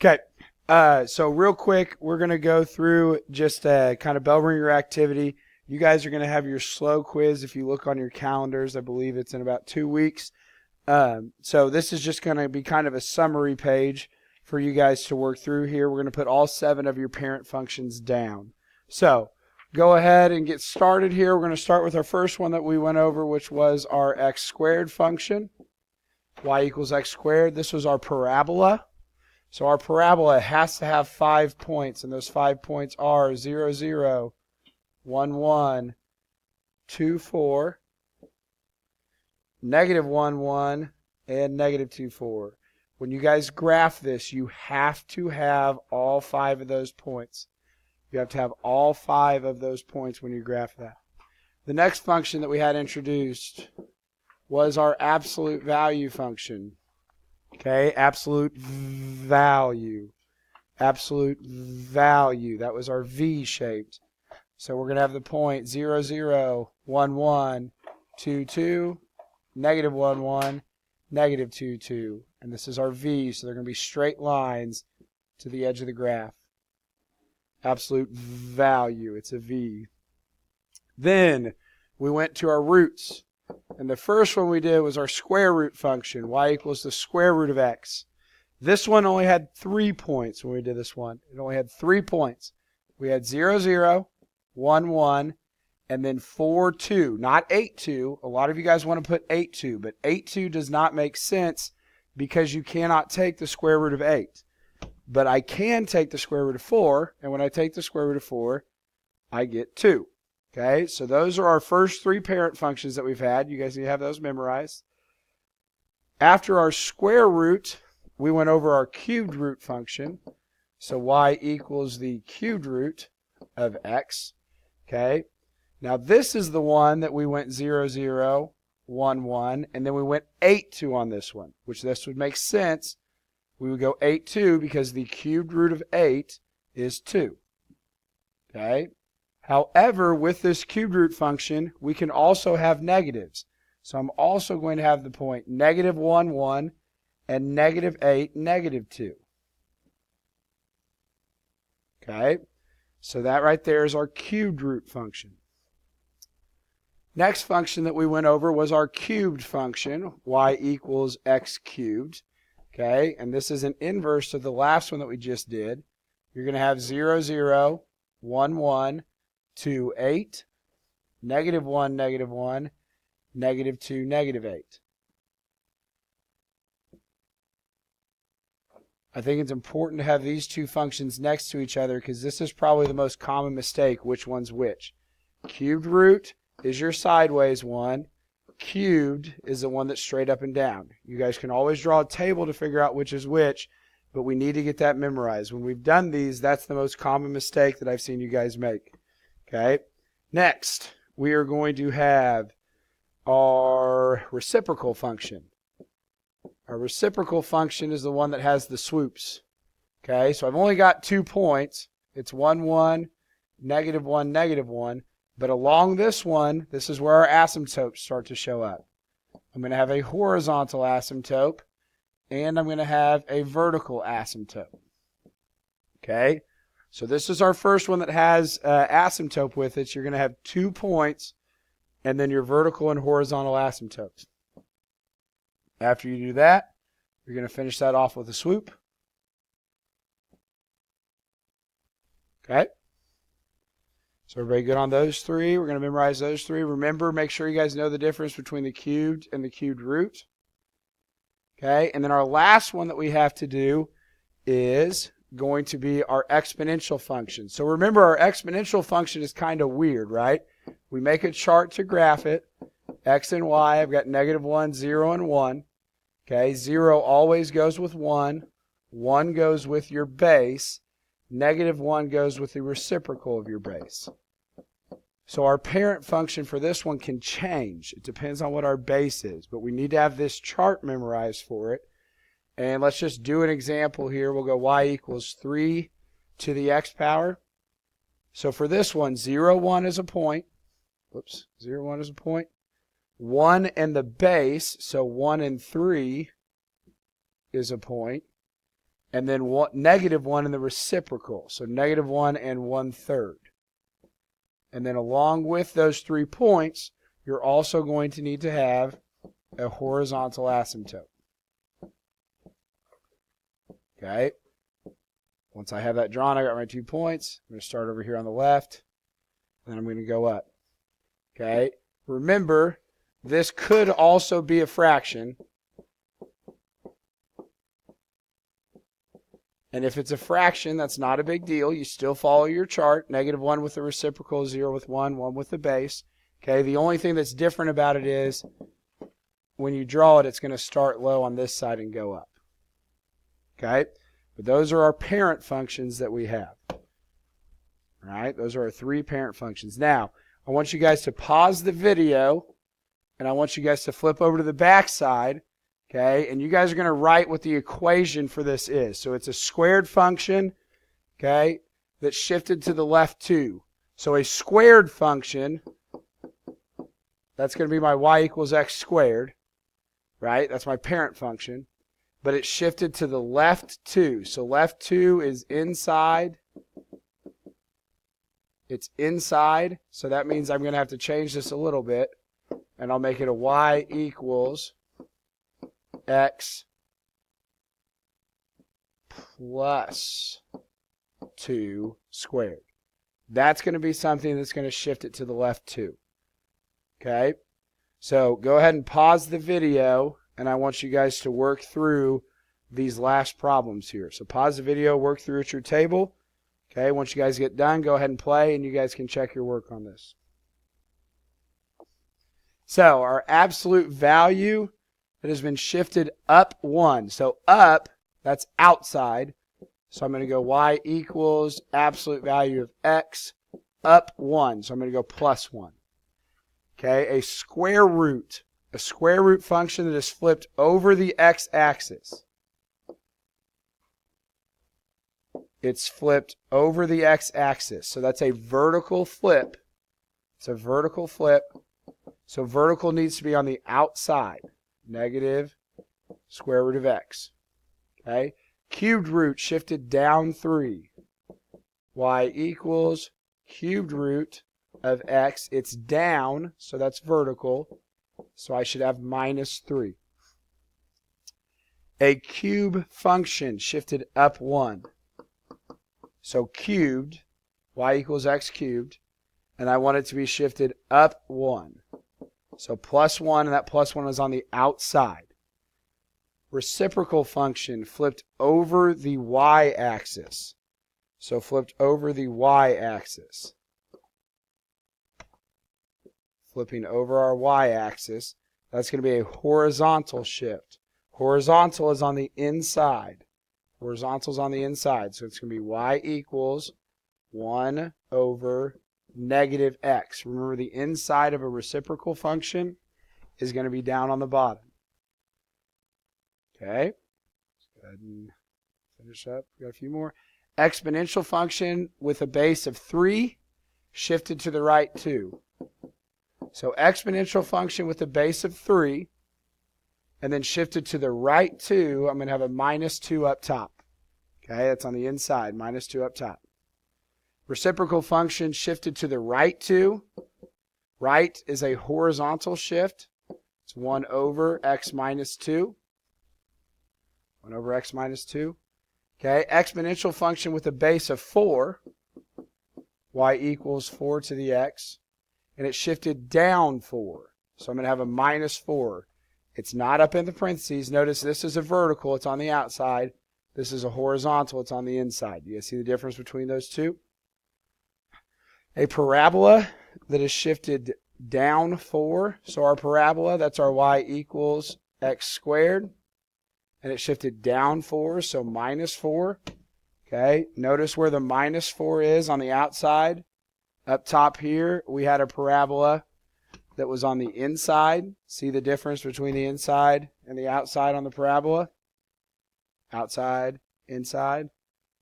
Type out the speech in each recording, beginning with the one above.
Okay. So real quick, we're going to go through just a kind of bell ringer activity. You guys are going to have your SLO quiz. If you look on your calendars, I believe it's in about 2 weeks. So this is just going to be kind of a summary page for you guys to work through here. We're going to put all 7 of your parent functions down. So go ahead and get started here. We're going to start with our first one that we went over, which was our x squared function. Y equals x squared. This was our parabola. So our parabola has to have 5 points, and those 5 points are 0, 0, 1, 1, 2, 4, negative 1, 1, and negative 2, 4. When you guys graph this, you have to have all 5 of those points. You have to have all 5 of those points when you graph that. The next function that we had introduced was our absolute value function. Okay, absolute value. Absolute value. That was our V shaped. So we're going to have the point 0, 0, 1, 1, 2, 2, negative 1, 1, negative 2, 2. And this is our V, so they're going to be straight lines to the edge of the graph. Absolute value. It's a V. Then we went to our roots. And the first one we did was our square root function, y equals the square root of x. This one only had 3 points when we did this one. It only had 3 points. We had 0, 0, 1, 1, and then 4, 2. Not 8, 2. A lot of you guys want to put 8, 2, but 8, 2 does not make sense because you cannot take the square root of 8. But I can take the square root of 4, and when I take the square root of 4, I get 2. Okay, so those are our first 3 parent functions that we've had. You guys need to have those memorized. After our square root, we went over our cubed root function. So y equals the cubed root of x. Okay, now this is the one that we went 0, 0, 1, 1, and then we went 8, 2 on this one, which this would make sense. We would go 8, 2 because the cubed root of 8 is 2. Okay. However, with this cubed root function, we can also have negatives. So I'm also going to have the point negative 1, 1, and negative 8, negative 2. Okay, so that right there is our cubed root function. Next function that we went over was our cubed function, y equals x cubed. Okay, and this is an inverse of the last one that we just did. You're going to have 0, 0, 1, 1, 2, 8, negative 1, negative 1, negative 2, negative 8. I think it's important to have these 2 functions next to each other because this is probably the most common mistake, which one's which. Cubed root is your sideways one. Cubed is the one that's straight up and down. You guys can always draw a table to figure out which is which, but we need to get that memorized. When we've done these, that's the most common mistake that I've seen you guys make. Okay, next we are going to have our reciprocal function. Our reciprocal function is the one that has the swoops. Okay, so I've only got 2 points. It's 1, 1, negative 1, negative 1. But along this one, this is where our asymptotes start to show up. I'm going to have a horizontal asymptote, and I'm going to have a vertical asymptote. Okay. So this is our first one that has asymptote with it. You're going to have 2 points and then your vertical and horizontal asymptotes. After you do that, you're going to finish that off with a swoop. Okay. So everybody good on those 3? We're going to memorize those 3. Remember, make sure you guys know the difference between the cubed and the cubed root. Okay. And then our last one that we have to do is going to be our exponential function. So remember, our exponential function is kind of weird, right? We make a chart to graph it. X and Y, I've got negative 1, 0, and 1. Okay, 0 always goes with 1. 1 goes with your base. Negative 1 goes with the reciprocal of your base. So our parent function for this one can change. It depends on what our base is, but we need to have this chart memorized for it. And let's just do an example here. We'll go y equals 3 to the x power. So for this one, 0, 1 is a point. Whoops, 0, 1 is a point. 1 and the base, so 1 and 3 is a point. and then -1 in the reciprocal. So -1 and 1/3. And then along with those 3 points, you're also going to need to have a horizontal asymptote. Okay? Once I have that drawn, I got my 2 points. I'm going to start over here on the left, and then I'm going to go up. Okay? Remember, this could also be a fraction. And if it's a fraction, that's not a big deal. You still follow your chart. -1 with the reciprocal, 0 with 1, 1 with the base. Okay, the only thing that's different about it is when you draw it, it's going to start low on this side and go up. Okay, but those are our parent functions that we have. All right, those are our 3 parent functions. Now, I want you guys to pause the video, and I want you guys to flip over to the back side. Okay, and you guys are going to write what the equation for this is. So it's a squared function, okay, that's shifted to the left 2. So a squared function, that's going to be my y equals x squared, right? That's my parent function. But it's shifted to the left 2. So left 2 is inside. It's inside. So that means I'm going to have to change this a little bit. And I'll make it a y equals x plus 2 squared. That's going to be something that's going to shift it to the left 2. Okay? So go ahead and pause the video, and I want you guys to work through these last problems here. So pause the video, work through at your table. Okay? Once you guys get done, go ahead and play, and you guys can check your work on this. So our absolute value that has been shifted up 1. So up, that's outside. So I'm going to go y equals absolute value of x up 1. So I'm going to go plus 1. Okay, a square root function that is flipped over the x-axis. It's flipped over the x-axis. So that's a vertical flip. It's a vertical flip. So vertical needs to be on the outside. Negative square root of x. Okay? Cubed root shifted down 3. Y equals cubed root of x. It's down, so that's vertical. So I should have -3. A cube function shifted up 1. So cubed, y equals x cubed. And I want it to be shifted up 1. So plus 1, and that plus 1 is on the outside. Reciprocal function flipped over the y-axis. So flipped over the y-axis. Flipping over our y-axis. That's going to be a horizontal shift. Horizontal is on the inside. Horizontal is on the inside. So it's going to be y equals 1 over negative x. Remember, the inside of a reciprocal function is going to be down on the bottom. Okay, let's go ahead and finish up. We got a few more. Exponential function with a base of 3 shifted to the right 2. So exponential function with a base of 3 and then shifted to the right 2. I'm going to have a -2 up top. Okay, that's on the inside, -2 up top. Reciprocal function shifted to the right 2. Right is a horizontal shift. It's 1 over x minus 2. 1 over x minus 2. Okay, exponential function with a base of 4. Y equals 4 to the x. And it shifted down 4. So I'm going to have a -4. It's not up in the parentheses. Notice this is a vertical. It's on the outside. This is a horizontal. It's on the inside. You guys see the difference between those two? A parabola that is shifted down 4. So our parabola, that's our y equals x squared. And it shifted down 4, so -4. Okay, notice where the -4 is on the outside. Up top here, we had a parabola that was on the inside. See the difference between the inside and the outside on the parabola? Outside, inside,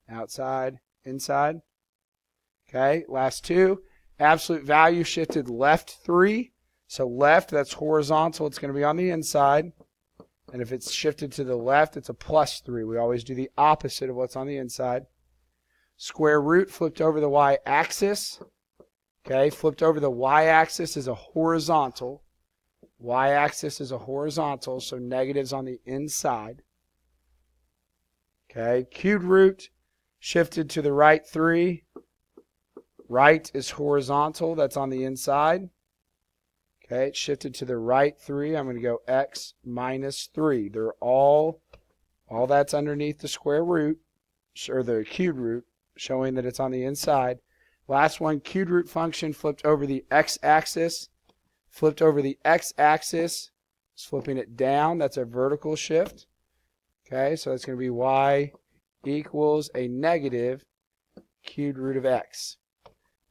outside, inside. Okay, last two. Absolute value shifted left 3. So left, that's horizontal. It's going to be on the inside. And if it's shifted to the left, it's a plus 3. We always do the opposite of what's on the inside. Square root flipped over the y-axis. Okay, flipped over the y-axis is a horizontal. Y-axis is a horizontal, so negatives on the inside. Okay, cubed root shifted to the right 3. Right is horizontal, that's on the inside. Okay, it shifted to the right 3. I'm going to go x minus 3. They're all that's underneath the square root, or the cubed root, showing that it's on the inside. Last one, cubed root function flipped over the x-axis. Flipped over the x-axis, it's flipping it down. That's a vertical shift. Okay, so it's going to be y equals a negative cubed root of x.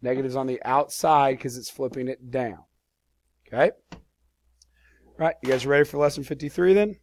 Negative's on the outside because it's flipping it down. Okay? All right, you guys ready for lesson 53 then?